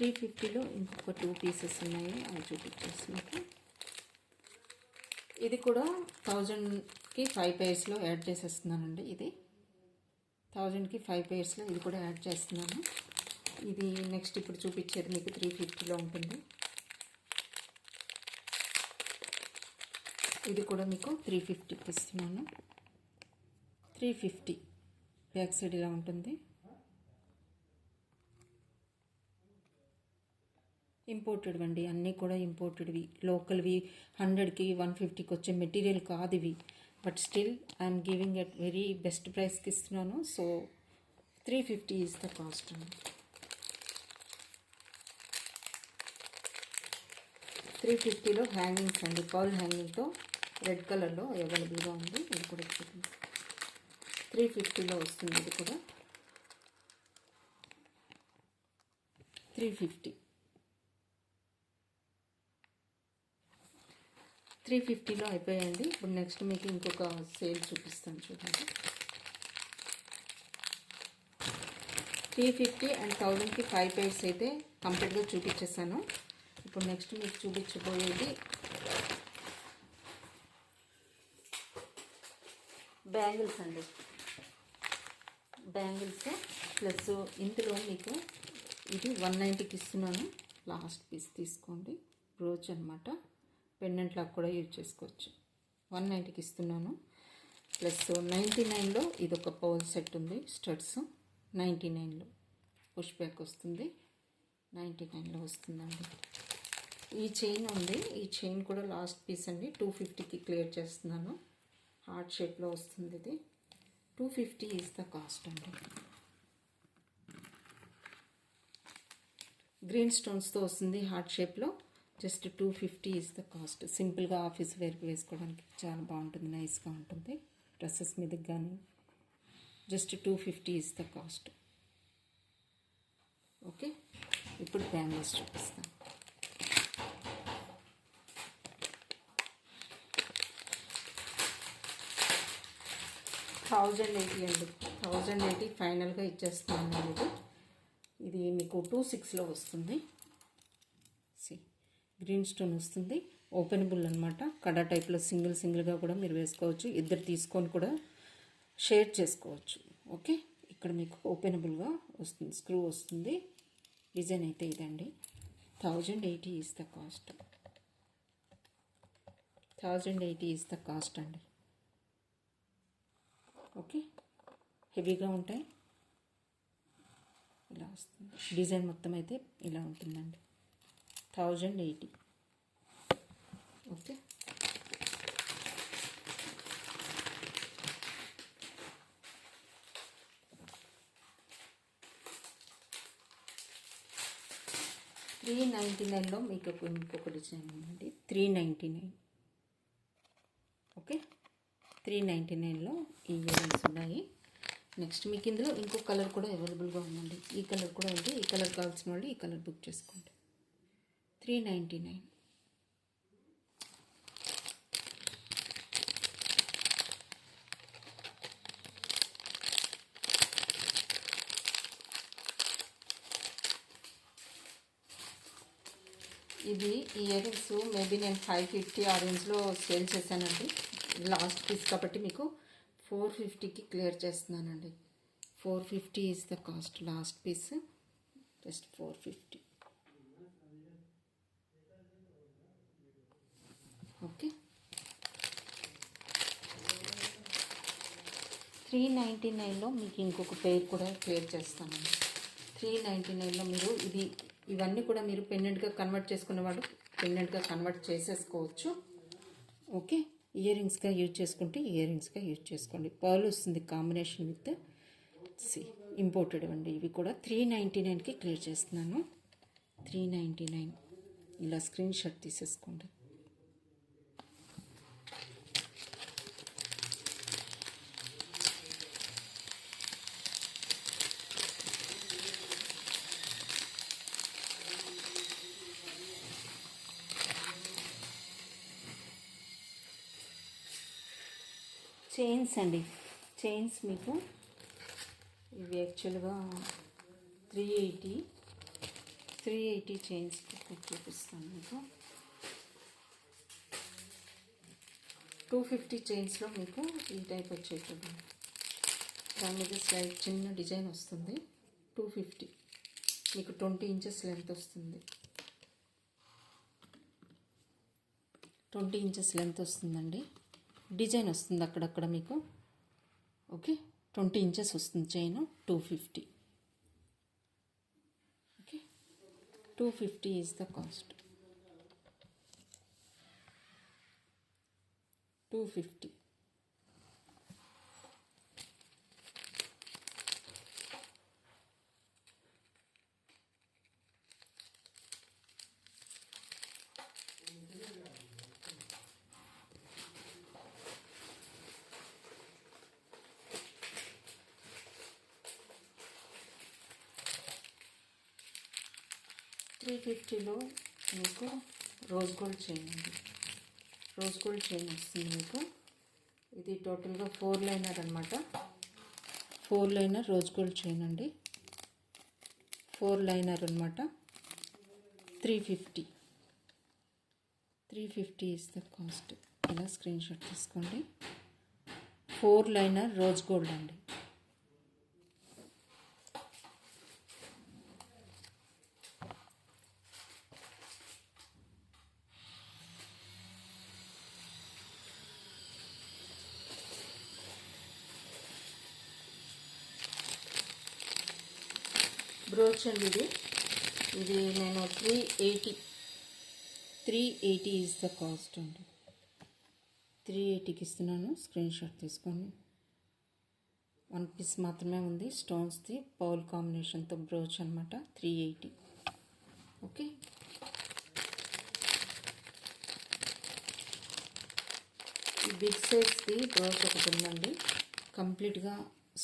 $350లో ఇంకొక 2 పీసెస్ ఉన్నాయి, అవి చూపించేస్తున్నాను. ఇది కూడా 1000కి 5 పేర్స్లో యాడ్ చేసేస్తున్నానండి. ఇది 1000కి 5 పేర్స్లో ఇది కూడా యాడ్ చేస్తున్నాను. ఇది నెక్స్ట్ ఇప్పుడు చూపించేది మీకు 350లో ఉంటుంది. ఇది కూడా మీకు 350కి ఇస్తున్నాను. 350 బ్యాక్ సైడ్ ఇలా ఉంటుంది. ఇంపోర్టెడ్ అండి, అన్నీ కూడా ఇంపోర్టెడ్వి. లోకల్వి 100కి 150కి వచ్చే మెటీరియల్ కాదు ఇవి. But still I'm giving at very best ప్రైస్కి ఇస్తున్నాను. సో 350 ఈజ్ ద కాస్ట్ అండి. 350లో హ్యాంగింగ్స్ అండి, పర్ల్ హ్యాంగింగ్తో రెడ్ కలర్లో అవైలబుల్గా ఉంది. ఇది కూడా చూడండి, 350లో వస్తుంది. ఇది కూడా 350. 350లో అయిపోయాయండి. ఇప్పుడు నెక్స్ట్ మీకు ఇంకొక సేల్ చూపిస్తాను చూడండి. 350 అండ్ 1000కి 5 పేర్స్ అయితే కంప్లీట్గా చూపించేసాను. ఇప్పుడు నెక్స్ట్ మీకు చూపించబోయేది బ్యాంగిల్స్ అండి. బ్యాంగిల్స్ ప్లస్ ఇందులో మీకు ఇది 190కి ఇస్తున్నాను. లాస్ట్ పీస్ తీసుకోండి. బ్రోచ్ అనమాట, పెండెంట్ లాగా కూడా యూజ్ చేసుకోవచ్చు. 190కి ఇస్తున్నాను. ప్లస్ 99లో ఇది ఒక పౌల్ సెట్ ఉంది, స్టడ్స్ 99లో పుష్ బ్యాక్ వస్తుంది. 99లో వస్తుందండి. ఈ చైన్ ఉంది, ఈ చైన్ కూడా లాస్ట్ పీస్ అండి. 250కి క్లియర్ చేస్తున్నాను. హార్ట్ షేప్లో వస్తుంది. ఇది 250 ఈజ్ ద కాస్ట్ అండి. గ్రీన్ స్టోన్స్తో వస్తుంది హార్ట్ షేప్లో. Just 250 is the cost. సింపుల్గా ఆఫీస్ వేర్కి వేసుకోవడానికి చాలా బాగుంటుంది, నైస్గా ఉంటుంది. డ్రెస్సెస్ మీదకి కానీ just 250 is the cost. Okay, ఇప్పుడు బ్యాంగిల్స్ చూపిస్తాను. $1080 అండి. 1080 ఫైనల్గా ఇచ్చేస్తున్నాను. ఇది మీకు 26లో వస్తుంది. గ్రీన్ స్టోన్ వస్తుంది, ఓపెనబుల్ అనమాట. కడా టైప్లో సింగిల్గా కూడా మీరు వేసుకోవచ్చు. ఇద్దరు తీసుకొని కూడా షేర్ చేసుకోవచ్చు. ఓకే, ఇక్కడ మీకు ఓపెనబుల్గా వస్తుంది, స్క్రూ వస్తుంది. డిజైన్ అయితే ఇదండి. 1080 is the cost. 1080 is the cost అండి. ఓకే, హెవీగా ఉంటాయి. ఇలా వస్తుంది డిజైన్ మొత్తం అయితే ఇలా ఉంటుందండి. 1080. ఓకే, $399లో మీకు ఇంకొక డిజైన్ ఉందండి. 399 ఓకే, 399లో ఈ ఇయర్ రింగ్స్ ఉన్నాయి. నెక్స్ట్ మీకు ఇందులో ఇంకో కలర్ కూడా అవైలబుల్గా ఉందండి. ఈ కలర్ కూడా ఉంది. ఈ కలర్ కావాల్సిన వాళ్ళు ఈ కలర్ బుక్ చేసుకోండి. 399. ఇది ఇయర్ రింగ్స్ మేబీ నేను 550 ఆ రేంజ్లో సేల్ చేశానండి. లాస్ట్ పీస్ కాబట్టి మీకు 450కి క్లియర్ చేస్తున్నానండి. 450 is the cost. Last piece just 450. Okay, 399లో మీకు ఇంకొక పేర్ కూడా క్లియర్ చేస్తానండి. 399లో మీరు ఇవన్నీ కూడా మీరు పెండెంట్గా కన్వర్ట్ చేసుకునే వాళ్ళు పెండెంట్గా కన్వర్ట్ చేసేసుకోవచ్చు. ఓకే, ఇయర్ రింగ్స్గా యూజ్ చేసుకుంటే ఇయర్ రింగ్స్గా యూజ్ చేసుకోండి. పర్ల్ వస్తుంది కాంబినేషన్ విత్ ఇంపోర్టెడ్ అండి. ఇవి కూడా 399కి క్లియర్ చేస్తున్నాను. 399 ఇలా స్క్రీన్ షాట్ తీసేసుకోండి. చైన్స్ అండి. చైన్స్ మీకు ఇవి యాక్చువల్గా 380 చైన్స్ చూపిస్తాను మీకు. 250 చైన్స్లో మీకు ఈ టైప్ వచ్చేది చూడండి. దాని మీద స్లైడ్ చిన్న డిజైన్ వస్తుంది. 250 మీకు 20 ఇంచెస్ లెంత్ వస్తుంది. 20 ఇంచెస్ లెంత్ వస్తుందండి. డిజైన్ వస్తుంది అక్కడక్కడ మీకు. ఓకే, 20 ఇంచెస్ వస్తుంది chain. 250. Okay, 250 is the cost. 250. $350లో మీకు రోజ్ గోల్డ్ చైన్ అండి. రోజ్ గోల్డ్ చైన్ వస్తుంది మీకు. ఇది టోటల్గా 4 లైనర్ అనమాట. 4 లైనర్ రోజ్ గోల్డ్ చైన్ అండి. 4 లైనర్ అనమాట. 350. 350 ఇస్ ద కాస్ట్. ఇలా స్క్రీన్ షాట్ తీసుకోండి. 4 లైనర్ రోజ్ గోల్డ్ అండి. బ్రోచ్ అండి. ఇది నేను 380 ఈజ్ ద కాస్ట్ అండి. 380కి ఇస్తున్నాను. స్క్రీన్ షాట్ తీసుకోండి. 1 పీస్ మాత్రమే ఉంది. స్టోన్స్ది పౌల్ కాంబినేషన్తో బ్రోచ్ అనమాట. 380. ఓకే, ఈ బిగ్ సైజ్ది బ్రోచ్ ఒకటి ఉందండి, కంప్లీట్గా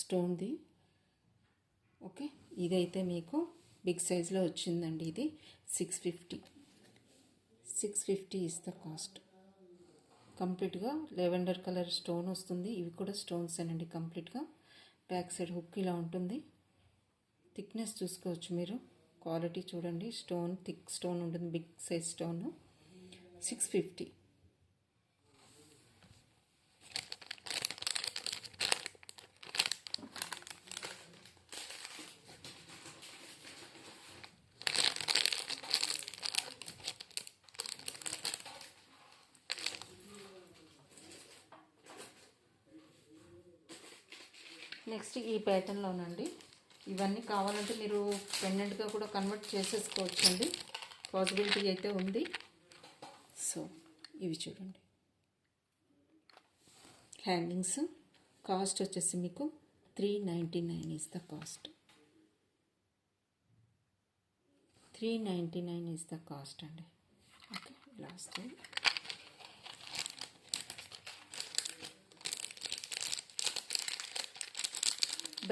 స్టోన్ది. ఓకే, ఇదైతే మీకు బిగ్ సైజ్లో వచ్చిందండి. ఇది 650 ఇస్ ద కాస్ట్. కంప్లీట్గా లెవెండర్ కలర్ స్టోన్ వస్తుంది. ఇవి కూడా స్టోన్స్ అండి కంప్లీట్గా. బ్యాక్ సైడ్ హుక్ ఇలా ఉంటుంది. థిక్నెస్ చూసుకోవచ్చు మీరు. క్వాలిటీ చూడండి. స్టోన్ థిక్ స్టోన్ ఉంటుంది. Big size stone. 650. నెక్స్ట్ ఈ ప్యాటర్న్లోనండి. ఇవన్నీ కావాలంటే మీరు పెండెంట్గా కూడా కన్వర్ట్ చేసేసుకోవచ్చండి. పాసిబిలిటీ అయితే ఉంది. సో ఇవి చూడండి. హ్యాంగింగ్స్ కాస్ట్ వచ్చేసి మీకు 399 is the cost. 399 is the cost అండి. ఓకే, లాస్ట్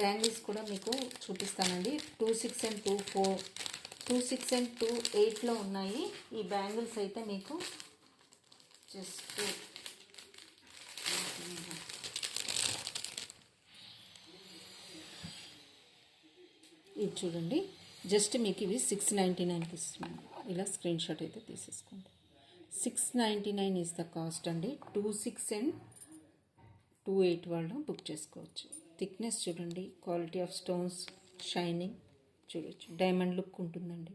బ్యాంగిల్స్ కూడా మీకు చూపిస్తానండి. 26 and 24, 26 and 28లో ఉన్నాయి. ఈ బ్యాంగిల్స్ అయితే మీకు జస్ట్ ఇది చూడండి, జస్ట్ మీకు ఇవి 699కి ఇస్తున్నాను. ఇలా స్క్రీన్ షాట్ అయితే తీసేసుకోండి. 699 ఈజ్ ద కాస్ట్ అండి. 26 and 28 వాళ్ళు బుక్ చేసుకోవచ్చు. థిక్నెస్ చూడండి, క్వాలిటీ ఆఫ్ స్టోన్స్, షైనింగ్ చూడొచ్చు, డైమండ్ లుక్ ఉంటుందండి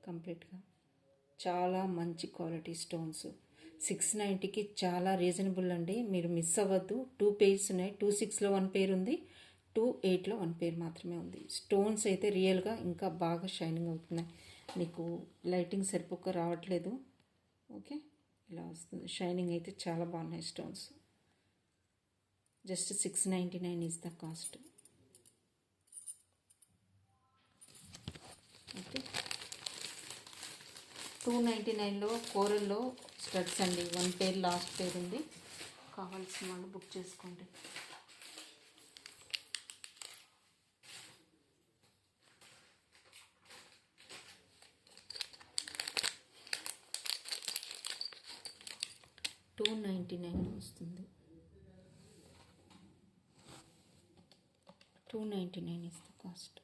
కంప్లీట్గా. చాలా మంచి క్వాలిటీ స్టోన్స్. 690కి చాలా రీజనబుల్ అండి, మీరు మిస్ అవ్వద్దు. 2 pairs ఉన్నాయి. 26లో 1 pair ఉంది, 28లో 1 pair మాత్రమే ఉంది. స్టోన్స్ అయితే రియల్గా ఇంకా బాగా షైనింగ్ అవుతున్నాయి. మీకు లైటింగ్ సరిపోక రావట్లేదు. ఓకే, ఇలా వస్తుంది. షైనింగ్ అయితే చాలా బాగున్నాయి stones. Just 699 is the cost. Okay, 299లో కోరల్లో స్టడ్స్ అండి. 1 pair లాస్ట్ pair ఉంది. కావాల్సిన వాళ్ళు బుక్ చేసుకోండి. $299 వస్తుంది. 299 is the cost.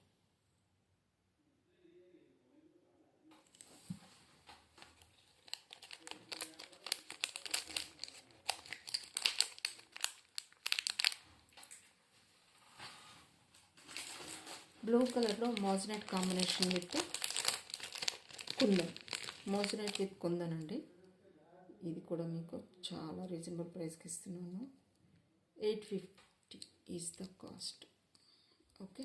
బ్లూ కలర్లో moissanite combination with kundan. Moissanite with kundan అండి. ఇది కూడా మీకు చాలా రీజనబుల్ ప్రైస్కి ఇస్తున్నాను. 850 is the cost. Okay,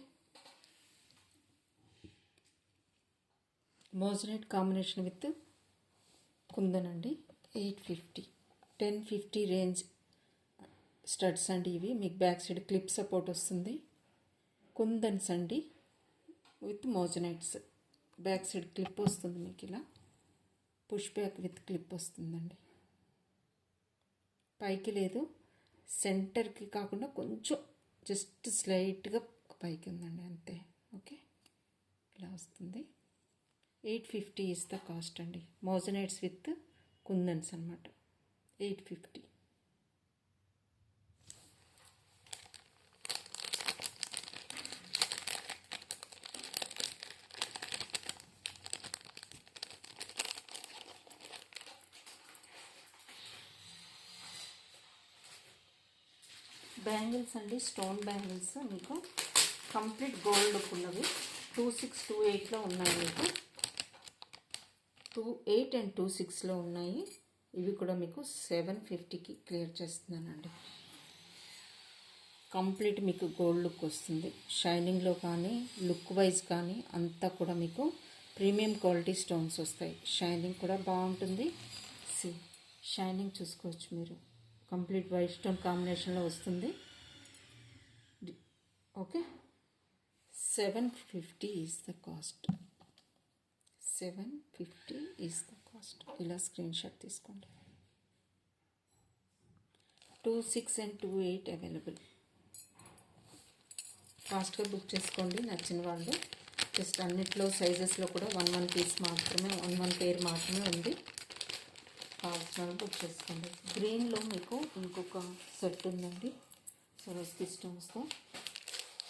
moissanite combination with kundan అండి. 850. 1050 రేంజ్ స్టడ్స్ అండి ఇవి. మీకు బ్యాక్ సైడ్ క్లిప్ సపోర్ట్ వస్తుంది. కుందన్స్ అండి విత్ మోజనైట్స్. బ్యాక్ సైడ్ క్లిప్ వస్తుంది మీకు, ఇలా పుష్ బ్యాక్ విత్ క్లిప్ వస్తుందండి. పైకి లేదు, సెంటర్కి కాకుండా కొంచెం జస్ట్ స్లైట్గా పైకి ఉందండి, అంతే. ఓకే, ఇలా వస్తుంది. 850 ఈజ్ ద కాస్ట్ అండి. మోజనైట్స్ విత్ కుందన్స్ అనమాట. 850. బ్యాంగిల్స్ అండి, స్టోన్ బ్యాంగిల్స్ మీకు కంప్లీట్ గోల్డ్ లుక్ ఉన్నవి. 26, 28లో ఉన్నాయి మీకు. 28 and 26లో ఉన్నాయి. ఇవి కూడా మీకు 750కి క్లియర్ చేస్తున్నానండి. కంప్లీట్ మీకు గోల్డ్ లుక్ వస్తుంది. షైనింగ్లో కానీ లుక్ వైజ్ కానీ అంతా కూడా మీకు ప్రీమియం క్వాలిటీ స్టోన్స్ వస్తాయి. షైనింగ్ కూడా బాగుంటుంది. షైనింగ్ చూసుకోవచ్చు మీరు. కంప్లీట్ వైట్ స్టోన్ కాంబినేషన్లో వస్తుంది. Okay, 750 is the cost. 750 is the cost. ఇలా స్క్రీన్ షాట్ తీసుకోండి. 26 and 28 అవైలబుల్. ఫాస్ట్గా బుక్ చేసుకోండి నచ్చిన వాళ్ళు. జస్ట్ అన్నిట్లో సైజెస్లో కూడా 1 పీస్ మాత్రమే, 1 pair మాత్రమే ఉంది. కావాల్సిన బుక్ చేసుకోండి. గ్రీన్లో మీకు ఇంకొక సెట్ ఉందండి, సరోస్కి స్టోన్స్తో.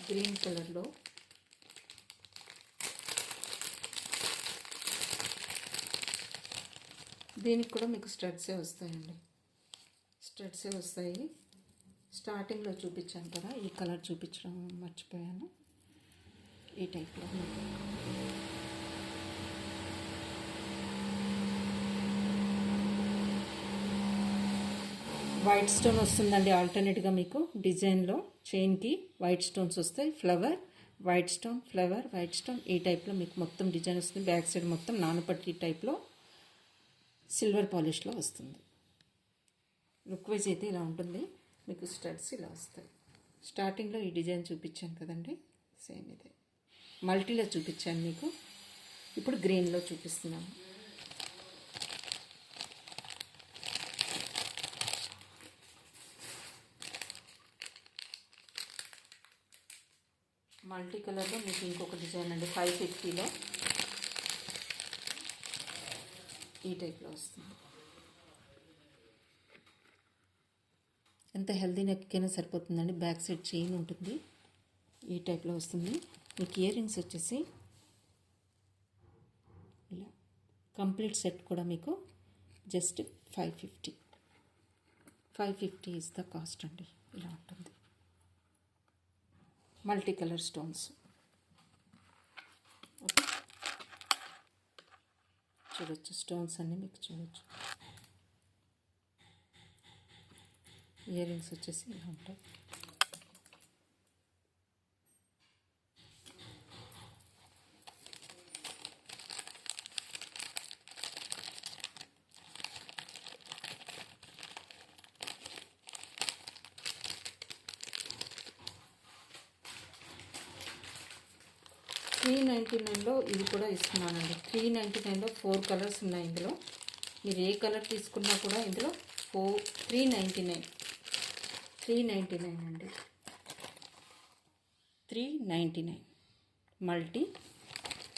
గ్రీన్ కలర్లో దీనికి కూడా మీకు స్టడ్సే వస్తాయండి. స్టడ్సే వస్తాయి. స్టార్టింగ్లో చూపించాను కదా, ఈ కలర్ చూపించడం మర్చిపోయాను. ఈ టైప్లో వైట్ స్టోన్ వస్తుందండి. ఆల్టర్నేట్గా మీకు డిజైన్లో చైన్కి వైట్ స్టోన్స్ వస్తాయి. Flower, white stone, flower, white stone, ఈ టైప్లో మీకు మొత్తం డిజైన్ వస్తుంది. బ్యాక్ సైడ్ మొత్తం నానపట్టి టైప్లో సిల్వర్ పాలిష్లో వస్తుంది. లుక్ వైజ్ అయితే ఇలా ఉంటుంది. మీకు స్టడ్స్ ఇలా వస్తాయి. స్టార్టింగ్లో ఈ డిజైన్ చూపించాను కదండి, సేమ్ ఇదే. మల్టీలో చూపించాను మీకు, ఇప్పుడు గ్రీన్లో చూపిస్తున్నాను. మల్టీ కలర్లో మీకు ఇంకొక డిజైన్ అండి 550లో ఈ టైప్లో వస్తుంది. ఎంత హెల్దీ నెక్కైనా సరిపోతుందండి. బ్యాక్ సైడ్ చైన్ ఉంటుంది, ఈ టైప్లో వస్తుంది. మీకు ఇయర్ రింగ్స్ వచ్చేసి ఇలా కంప్లీట్ సెట్ కూడా మీకు జస్ట్ 550 ఇస్ ద కాస్ట్ అండి. ఇలా ఉంటుంది. Multi colour stones. ఓకే, చూడొచ్చు స్టోన్స్ అన్నీ మీకు చూడొచ్చు. ఇయర్ రింగ్స్ వచ్చేసి ఇలా ఉంటాయి. $399లో ఇది కూడా ఇస్తున్నానండి. $399లో 4 కలర్స్ ఉన్నాయి. ఇందులో మీరు ఏ కలర్ తీసుకున్నా కూడా ఇందులో $399 అండి. $399 మల్టీ.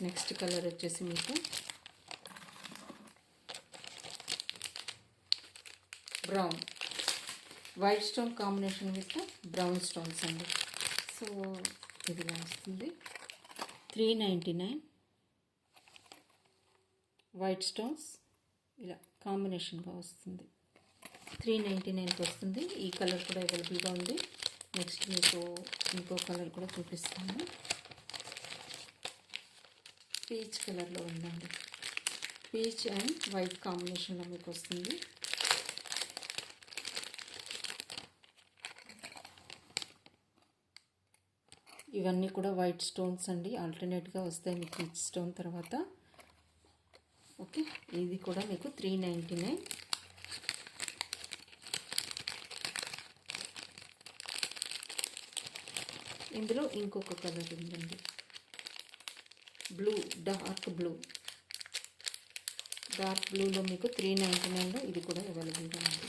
నెక్స్ట్ కలర్ వచ్చేసి మీకు brown, white stone combination with brown stones అండి. సో ఇది వస్తుంది $399 వైట్ స్టోన్స్ ఇలా కాంబినేషన్గా వస్తుంది. $399కి వస్తుంది. ఈ కలర్ కూడా అవైలబుల్గా ఉంది. నెక్స్ట్ మీకు ఇంకో కలర్ కూడా చూపిస్తాను. పీచ్ కలర్లో ఉందండి. పీచ్ అండ్ వైట్ కాంబినేషన్లో మీకు వస్తుంది. ఇవన్నీ కూడా వైట్ స్టోన్స్ అండి. ఆల్టర్నేట్గా వస్తాయి మీకు పీచ్ స్టోన్ తర్వాత. ఓకే, ఇది కూడా మీకు $399. ఇందులో ఇంకొక కలర్ ఉందండి, బ్లూ, డార్క్ బ్లూలో మీకు $399లో ఇది కూడా అవైలబుల్గా ఉంది.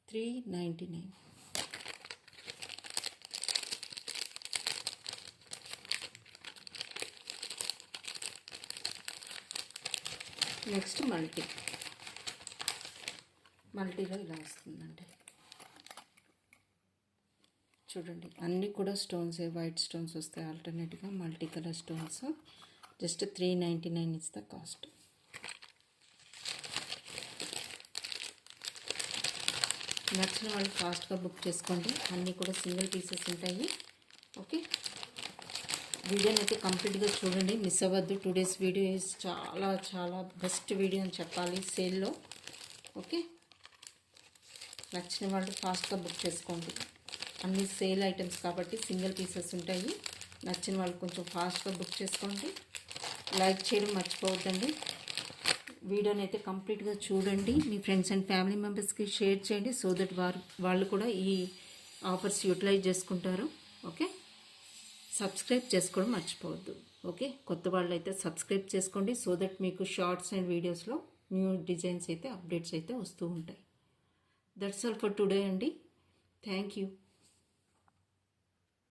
$399. నెక్స్ట్ మల్టీలో ఇలా వస్తుందండి. చూడండి అన్నీ కూడా స్టోన్స్, వైట్ స్టోన్స్ వస్తాయి ఆల్టర్నేట్గా. Multi colour stones just $399 is the cost. నచ్చిన వాళ్ళు ఫాస్ట్గా బుక్ చేసుకోండి. అన్నీ కూడా సింగిల్ పీసెస్ ఉంటాయి. ఓకే, వీడియోని అయితే కంప్లీట్గా చూడండి, మిస్ అవ్వద్దు. 2 days వీడియో చాలా చాలా బెస్ట్ వీడియో అని చెప్పాలి సేల్లో. ఓకే, నచ్చిన వాళ్ళు ఫాస్ట్గా బుక్ చేసుకోండి. అన్ని సేల్ ఐటమ్స్ కాబట్టి సింగిల్ పీసెస్ ఉంటాయి. నచ్చిన వాళ్ళు కొంచెం ఫాస్ట్గా బుక్ చేసుకోండి. లైక్ చేయడం మర్చిపోవద్దండి. వీడియోని అయితే కంప్లీట్గా చూడండి. మీ ఫ్రెండ్స్ అండ్ ఫ్యామిలీ మెంబర్స్కి షేర్ చేయండి. సో దట్ వాళ్ళు కూడా ఈ ఆఫర్స్ యూటిలైజ్ చేసుకుంటారు. ఓకే, సబ్స్క్రైబ్ చేసుకోవడం మర్చిపోవద్దు. ఓకే, కొత్త వాళ్ళు అయితే సబ్స్క్రైబ్ చేసుకోండి. సో దట్ మీకు షార్ట్స్ అండ్ వీడియోస్లో న్యూ డిజైన్స్ అయితే అప్డేట్స్ అయితే వస్తూ ఉంటాయి. దట్స్ ఆల్ ఫర్ టుడే అండి. Thank you.